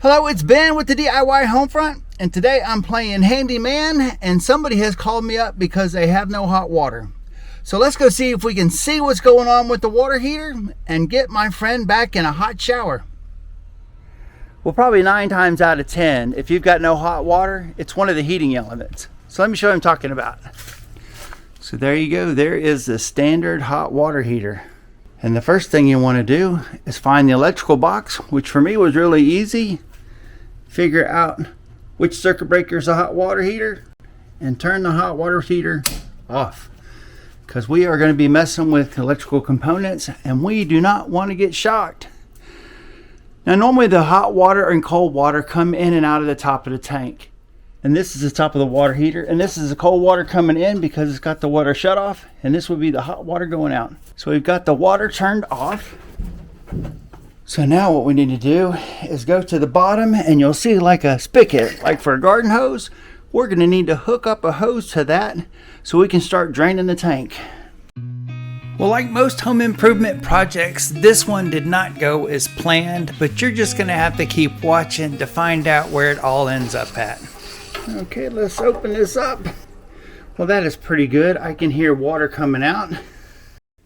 Hello, it's Ben with the DIY Homefront, and today I'm playing handyman, and somebody has called me up because they have no hot water. So let's go see if we can see what's going on with the water heater and get my friend back in a hot shower. Well, probably 9 times out of 10, if you've got no hot water, it's one of the heating elements. So let me show you what I'm talking about. So there you go, there is the standard hot water heater. And the first thing you want to do is find the electrical box, which for me was really easy. Figure out which circuit breaker is a hot water heater and turn the hot water heater off, because we are going to be messing with electrical components and we do not want to get shocked. Now normally the hot water and cold water come in and out of the top of the tank, and this is the top of the water heater, and this is the cold water coming in because it's got the water shut off, and this would be the hot water going out. So we've got the water turned off. So now what we need to do is go to the bottom, and you'll see like a spigot, like for a garden hose. We're going to need to hook up a hose to that so we can start draining the tank. Well, like most home improvement projects, this one did not go as planned, but you're just going to have to keep watching to find out where it all ends up at. Okay, let's open this up. Well, that is pretty good. I can hear water coming out.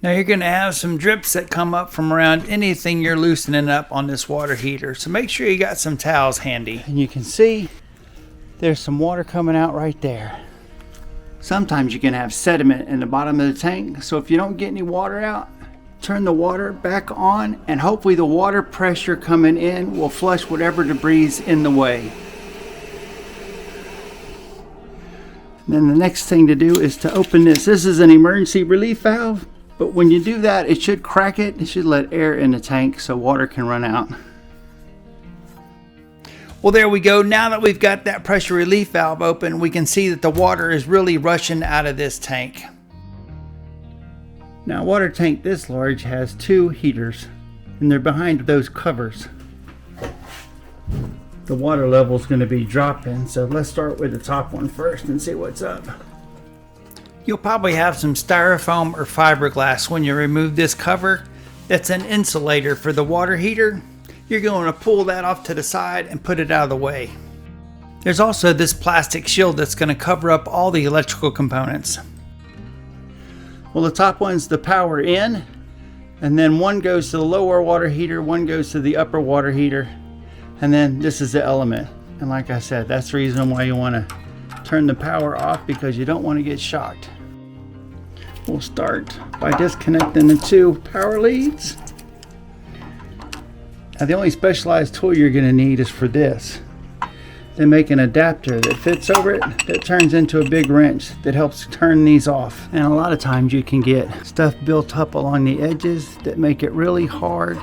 Now you're going to have some drips that come up from around anything you're loosening up on this water heater. So make sure you got some towels handy. And you can see there's some water coming out right there. Sometimes you can have sediment in the bottom of the tank. So if you don't get any water out, turn the water back on, and hopefully the water pressure coming in will flush whatever debris is in the way. And then the next thing to do is to open this. This is an emergency relief valve. But when you do that, it should crack it. It should let air in the tank so water can run out. Well, there we go. Now that we've got that pressure relief valve open, we can see that the water is really rushing out of this tank. Now, a water tank this large has 2 heaters, and they're behind those covers. The water level is going to be dropping, so let's start with the top one first and see what's up. You'll probably have some styrofoam or fiberglass when you remove this cover. That's an insulator for the water heater. You're going to pull that off to the side and put it out of the way. There's also this plastic shield that's going to cover up all the electrical components. Well, the top one's the power in, and then one goes to the lower water heater, one goes to the upper water heater, and then this is the element. And like I said, that's the reason why you want to turn the power off, because you don't want to get shocked. We'll start by disconnecting the 2 power leads. Now the only specialized tool you're going to need is for this. They make an adapter that fits over it that turns into a big wrench that helps turn these off. And a lot of times you can get stuff built up along the edges that make it really hard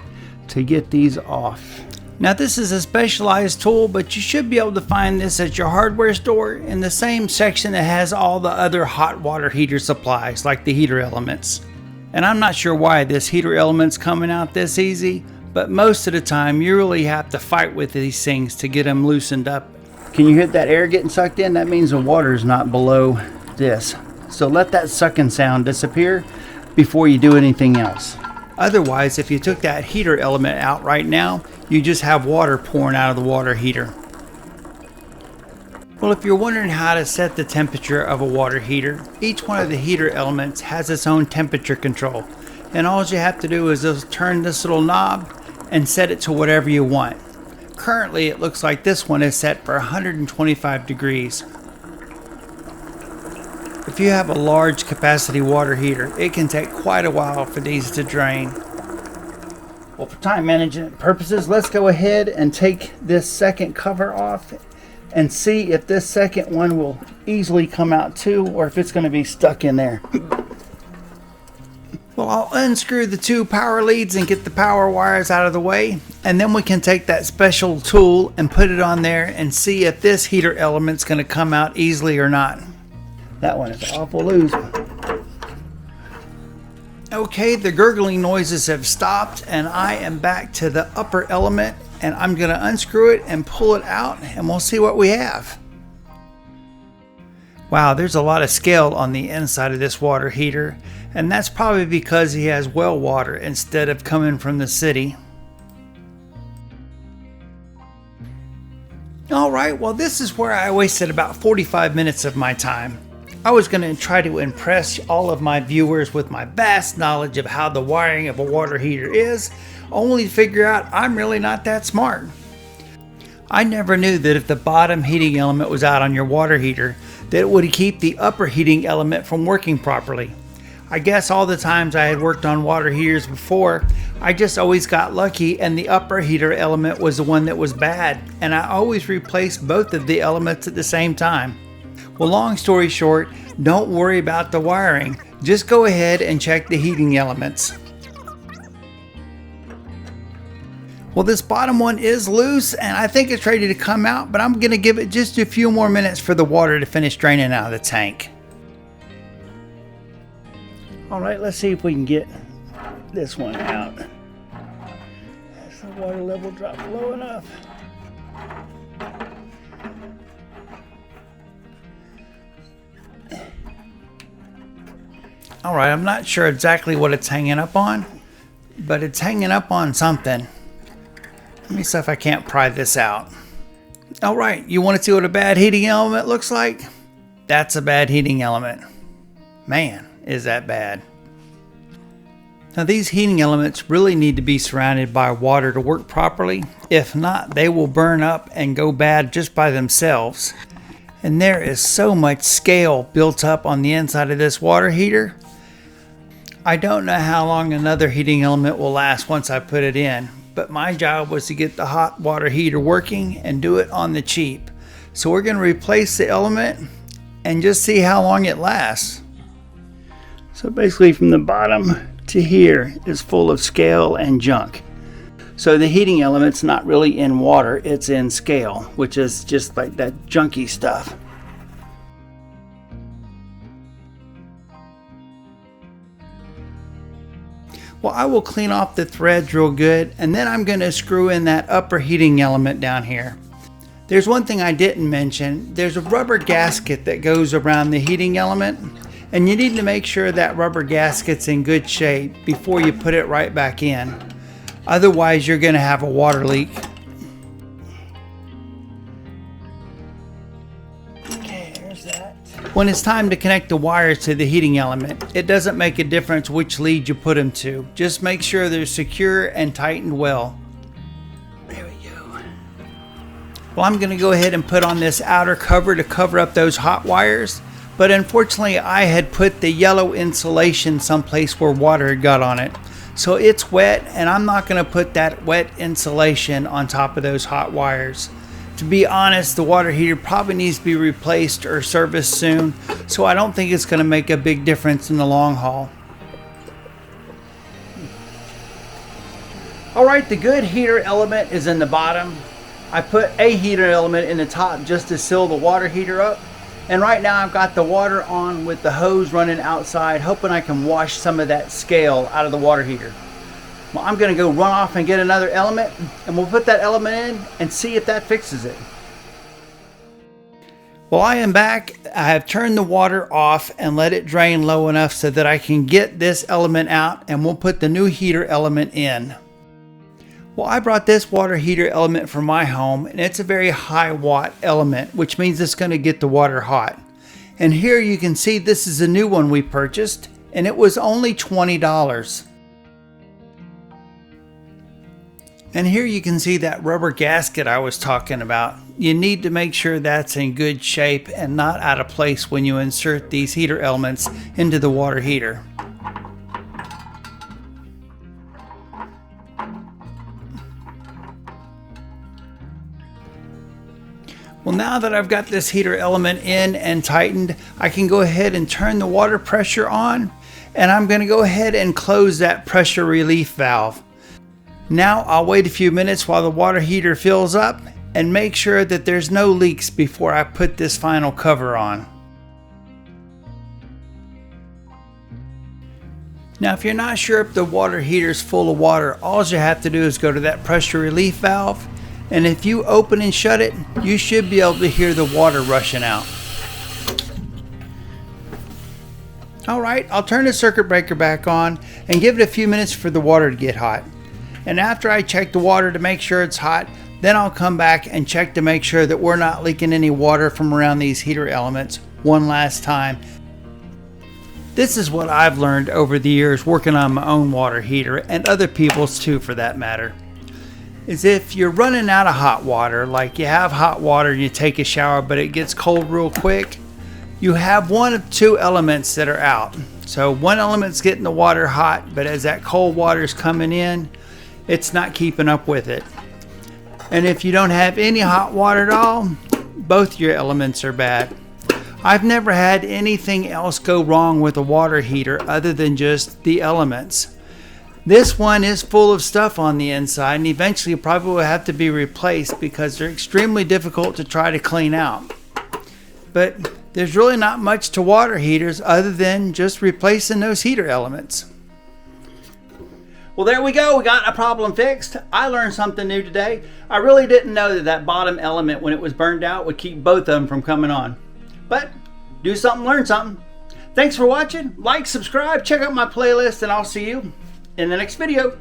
to get these off. Now this is a specialized tool, but you should be able to find this at your hardware store in the same section that has all the other hot water heater supplies, like the heater elements. And I'm not sure why this heater element's coming out this easy, but most of the time you really have to fight with these things to get them loosened up. Can you hear that air getting sucked in? That means the water is not below this. So let that sucking sound disappear before you do anything else. Otherwise, if you took that heater element out right now, you just have water pouring out of the water heater. Well, if you're wondering how to set the temperature of a water heater, each one of the heater elements has its own temperature control. And all you have to do is just turn this little knob and set it to whatever you want. Currently, it looks like this one is set for 125 degrees. If you have a large capacity water heater, it can take quite a while for these to drain. Well, for time management purposes, let's go ahead and take this second cover off and see if this second one will easily come out too, or if it's going to be stuck in there. Well, I'll unscrew the 2 power leads and get the power wires out of the way, and then we can take that special tool and put it on there and see if this heater element's going to come out easily or not. That one is awful loose. Okay, the gurgling noises have stopped, and I am back to the upper element, and I'm going to unscrew it and pull it out, and we'll see what we have. Wow, there's a lot of scale on the inside of this water heater, and that's probably because he has well water instead of coming from the city. Alright, well this is where I wasted about 45 minutes of my time. I was going to try to impress all of my viewers with my vast knowledge of how the wiring of a water heater is, only to figure out I'm really not that smart. I never knew that if the bottom heating element was out on your water heater, that it would keep the upper heating element from working properly. I guess all the times I had worked on water heaters before, I just always got lucky and the upper heater element was the one that was bad, and I always replaced both of the elements at the same time. Well, long story short, don't worry about the wiring. Just go ahead and check the heating elements. Well, this bottom one is loose and I think it's ready to come out, but I'm going to give it just a few more minutes for the water to finish draining out of the tank. Alright, let's see if we can get this one out. Has the water level dropped low enough? Alright, I'm not sure exactly what it's hanging up on, but it's hanging up on something. Let me see if I can't pry this out. Alright, you want to see what a bad heating element looks like? That's a bad heating element. Man, is that bad. Now these heating elements really need to be surrounded by water to work properly. If not, they will burn up and go bad just by themselves. And there is so much scale built up on the inside of this water heater. I don't know how long another heating element will last once I put it in, but my job was to get the hot water heater working and do it on the cheap. So we're going to replace the element and just see how long it lasts. So basically from the bottom to here is full of scale and junk. So the heating element's not really in water, it's in scale, which is just like that junky stuff. Well, I will clean off the threads real good, and then I'm going to screw in that upper heating element down here. There's one thing I didn't mention. There's a rubber gasket that goes around the heating element, and you need to make sure that rubber gasket's in good shape before you put it right back in. Otherwise, you're going to have a water leak. Okay, here's that. When it's time to connect the wires to the heating element, it doesn't make a difference which lead you put them to. Just make sure they're secure and tightened well. There we go. Well, I'm going to go ahead and put on this outer cover to cover up those hot wires. But unfortunately, I had put the yellow insulation someplace where water had got on it. So it's wet, and I'm not going to put that wet insulation on top of those hot wires. To be honest, the water heater probably needs to be replaced or serviced soon, so I don't think it's going to make a big difference in the long haul. Alright, the good heater element is in the bottom. I put a heater element in the top just to seal the water heater up. And right now I've got the water on with the hose running outside, hoping I can wash some of that scale out of the water heater. Well, I'm going to go run off and get another element, and we'll put that element in and see if that fixes it. Well, I am back. I have turned the water off and let it drain low enough so that I can get this element out, and we'll put the new heater element in. Well, I brought this water heater element from my home, and it's a very high watt element, which means it's going to get the water hot. And here you can see this is a new one we purchased, and it was only $20. And here you can see that rubber gasket I was talking about. You need to make sure that's in good shape and not out of place when you insert these heater elements into the water heater. Well, now that I've got this heater element in and tightened, I can go ahead and turn the water pressure on, and I'm going to go ahead and close that pressure relief valve. Now I'll wait a few minutes while the water heater fills up and make sure that there's no leaks before I put this final cover on. Now, if you're not sure if the water heater is full of water, all you have to do is go to that pressure relief valve, and if you open and shut it, you should be able to hear the water rushing out. Alright, I'll turn the circuit breaker back on and give it a few minutes for the water to get hot. And after I check the water to make sure it's hot, Then I'll come back and check to make sure that we're not leaking any water from around these heater elements one last time. This is what I've learned over the years working on my own water heater, and other people's too for that matter, is if you're running out of hot water, like you have hot water and you take a shower but it gets cold real quick, you have one of two elements that are out. So one element's getting the water hot, but as that cold water is coming in, it's not keeping up with it. And if you don't have any hot water at all, both your elements are bad. I've never had anything else go wrong with a water heater other than just the elements. This one is full of stuff on the inside, and eventually probably will have to be replaced because they're extremely difficult to try to clean out. But there's really not much to water heaters other than just replacing those heater elements. Well, there we go. We got a problem fixed. I learned something new today. I really didn't know that that bottom element, when it was burned out, would keep both of them from coming on. But do something, learn something. Thanks for watching. Like, subscribe, check out my playlist, and I'll see you in the next video.